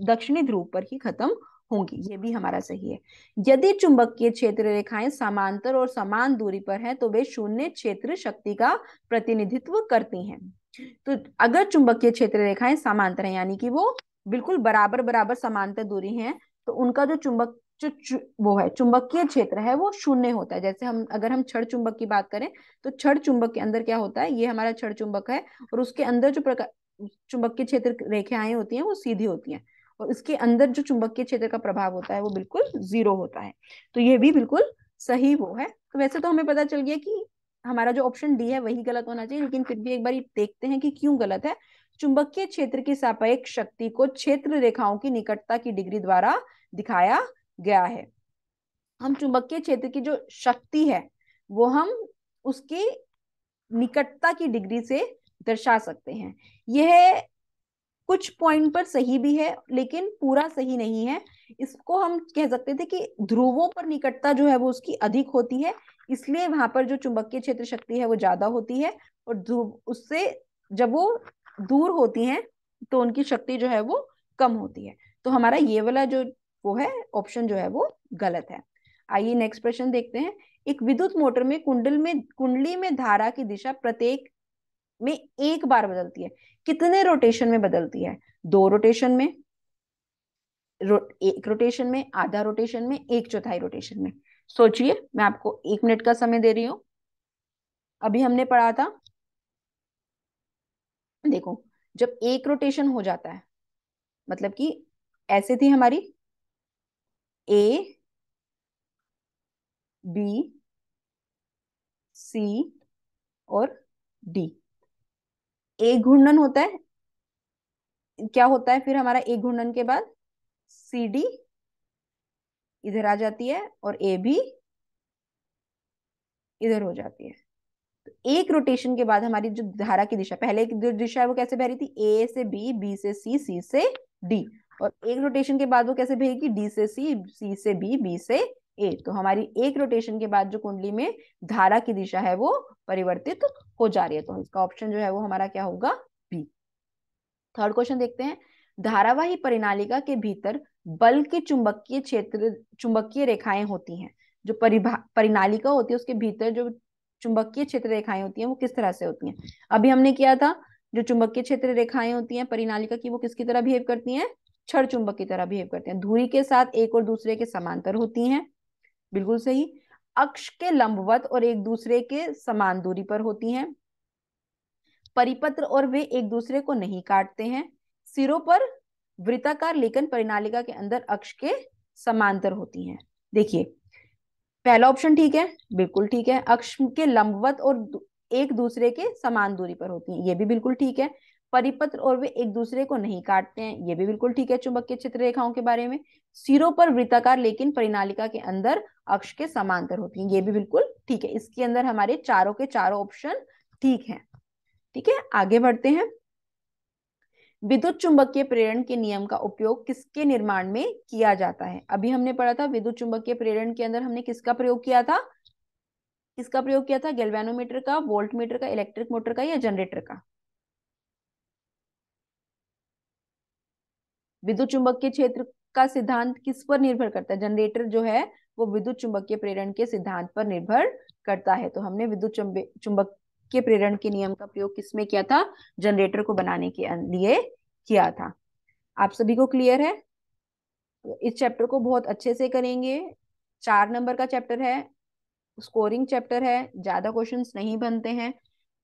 दक्षिणी ध्रुव पर ही खत्म होंगी। ये भी हमारा सही है। यदि चुंबकीय क्षेत्र रेखाएं समांतर और समान दूरी पर हैं तो वे शून्य क्षेत्र शक्ति का प्रतिनिधित्व करती हैं। तो अगर चुंबकीय क्षेत्र रेखाएं समांतर हैं, यानी कि वो बिल्कुल बराबर बराबर समांतर दूरी हैं, तो उनका जो चुंबक वो है चुंबकीय क्षेत्र है वो शून्य होता है। जैसे हम अगर हम छड़ चुंबक की बात करें तो छड़ चुंबक के अंदर क्या होता है, ये हमारा छड़ चुंबक है, और उसके अंदर जो चुंबकीय क्षेत्र रेखाएं होती हैं वो सीधी होती हैं, और इसके अंदर जो चुंबकीय क्षेत्र का प्रभाव होता है वो बिल्कुल 0 होता है। तो ये भी बिल्कुल सही वो है। तो वैसे तो हमें पता चल गया कि हमारा जो ऑप्शन डी है वही गलत होना चाहिए, लेकिन फिर भी एक बार देखते हैं कि क्यों गलत है। चुंबकीय क्षेत्र की सापेक्ष शक्ति को क्षेत्र रेखाओं की निकटता की डिग्री द्वारा दिखाया गया है। हम चुंबकीय क्षेत्र की जो शक्ति है वो हम उसकी निकटता की डिग्री से दर्शा सकते हैं। यह कुछ पॉइंट पर सही भी है लेकिन पूरा सही नहीं है। इसको हम कह सकते थे कि ध्रुवों पर निकटता जो है वो उसकी अधिक होती है, इसलिए वहां पर जो चुंबकीय क्षेत्र शक्ति है वो ज्यादा होती है, और ध्रुव उससे जब वो दूर होती हैं तो उनकी शक्ति जो है वो कम होती है। तो हमारा ये वाला जो वो है ऑप्शन जो है वो गलत है। आइए नेक्स्ट प्रश्न देखते हैं। एक विद्युत मोटर में कुंडली में धारा की दिशा प्रत्येक में एक बार बदलती है। कितने रोटेशन में बदलती है? 2 रोटेशन में, एक रोटेशन में, आधा रोटेशन में, 1/4 रोटेशन में। सोचिए, मैं आपको 1 मिनट का समय दे रही हूं। अभी हमने पढ़ा था, देखो, जब एक रोटेशन हो जाता है, मतलब कि ऐसे थी हमारी ए, बी, सी और डी। एक घूर्णन होता है, क्या होता है फिर हमारा एक घूर्णन के बाद? सी डी इधर आ जाती है और ए भी इधर हो जाती है। एक रोटेशन के बाद हमारी जो धारा की दिशा, पहले की जो दिशा है वो कैसे बह रही थी? ए से बी, बी से सी, सी से डी। और एक रोटेशन के बाद वो कैसे बहेगी? डी से सी से बी, बी से ए। तो हमारी एक रोटेशन के बाद जो कुंडली में धारा की दिशा है वो परिवर्तित हो जा रही है। तो इसका ऑप्शन जो है वो हमारा क्या होगा? बी। थर्ड क्वेश्चन देखते हैं। धारावाही परिनालिका के भीतर बल के चुंबकीय रेखाएं होती हैं। जो परिनालिका होती है उसके भीतर जो चुंबकीय क्षेत्र रेखाएं होती हैं वो किस तरह से होती हैं? अभी हमने किया था, जो चुंबकीय क्षेत्र रेखाएं होती हैं परिनालिका की वो किसकी तरह बिहेव करती हैं? छड़ चुंबक की तरह बिहेव करते हैं। धुरी के साथ एक और दूसरे के समांतर होती हैं, बिल्कुल सही। अक्ष के लंबवत और एक दूसरे के समान दूरी पर होती हैं। परिपत्र और वे एक दूसरे को नहीं काटते हैं। सिरों पर वृत्ताकार लेकिन परिनालिका के अंदर अक्ष के समांतर होती हैं। देखिए, पहला ऑप्शन ठीक है, बिल्कुल ठीक है। अक्ष के लंबवत और एक दूसरे के समान दूरी पर होती हैं, ये भी बिल्कुल ठीक है। परिपत्र और वे एक दूसरे को नहीं काटते हैं, ये भी बिल्कुल ठीक है चुंबकीय क्षेत्र रेखाओं के बारे में। सिरों पर वृत्ताकार लेकिन परिनालिका के अंदर अक्ष के समांतर होती हैं, ये भी बिल्कुल ठीक है। इसके अंदर हमारे चारों के चारों ऑप्शन ठीक है। ठीक है, आगे बढ़ते हैं। विद्युत चुंबकीय प्रेरण के नियम का उपयोग किसके निर्माण में किया जाता है? अभी हमने पढ़ा था विद्युत चुंबकीय प्रेरण के अंदर हमने किसका प्रयोग किया था? किसका प्रयोग किया था? गैल्वेनोमीटर का, वोल्टमीटर का, इलेक्ट्रिक मोटर का या जनरेटर का? विद्युत चुंबकीय क्षेत्र का सिद्धांत किस पर निर्भर करता है? जनरेटर जो है वो विद्युत चुंबकीय प्रेरण के सिद्धांत पर निर्भर करता है। तो हमने विद्युत चुंबकीय प्रेरण के नियम का प्रयोग किसमें किया था? जनरेटर को बनाने के लिए किया था। आप सभी को क्लियर है? तो इस चैप्टर को बहुत अच्छे से करेंगे। 4 नंबर का चैप्टर है, स्कोरिंग चैप्टर है, ज्यादा क्वेश्चंस नहीं बनते हैं।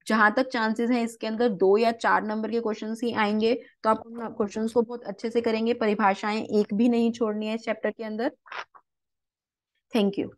जहां तक चांसेस हैं इसके अंदर 2 या 4 नंबर के क्वेश्चंस ही आएंगे। तो आप क्वेश्चंस को बहुत अच्छे से करेंगे, परिभाषाएं एक भी नहीं छोड़नी है इस चैप्टर के अंदर। Thank you.